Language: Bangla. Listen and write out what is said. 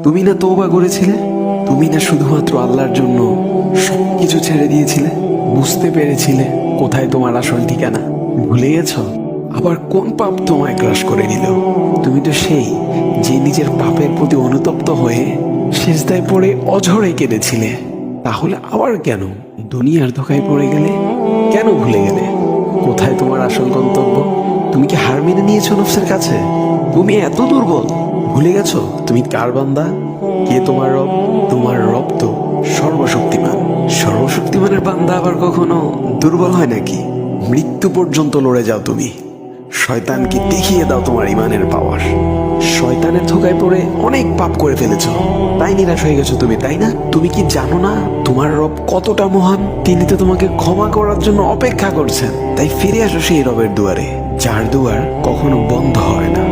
তুমি না তওবা করেছিলে? তুমি না শুধুমাত্র আল্লাহর জন্য সবকিছু ছেড়ে দিয়েছিলে? বুঝতে পেরেছিলে কোথায় তোমার আসল ঠিকানা? ভুলে গেছ? আবার কোন পাপ তোমায় গ্রাস করে নিল? তুমি তো সেই যে নিজের পাপের প্রতি অনুতপ্ত হয়ে সিজদায় পড়ে অঝরে কেঁদেছিলে। তাহলে আবার কেন দুনিয়ার ধোঁকায় পড়ে গেলে? কেন ভুলে গেলে কোথায় তোমার আসল গন্তব্য? তুমি কি হার মেনে নিয়েছো নফসের কাছে? তুমি এত দুর্বল? ভুলে গেছো তুমি কার বান্দা? কে তোমার রব? তোমার রব তো সর্বশক্তিমান। সর্বশক্তিমানের বান্দা আবার কখনো দুর্বল হয় নাকি? মৃত্যু পর্যন্ত লড়ে যাও তুমি। শয়তানকে দেখিয়ে দাও তোমার ইমানের পাওয়ার। শয়তানের ধোকায় পড়ে অনেক পাপ করে ফেলেছ, তাই নিরাশ হয়ে গেছো তুমি, তাই না? তুমি কি জানো না তোমার রব কতটা মহান? তিনি তো তোমাকে ক্ষমা করার জন্য অপেক্ষা করছেন। তাই ফিরে আসো সেই রবের দুয়ারে, যার দুয়ার কখনো বন্ধ হয় না।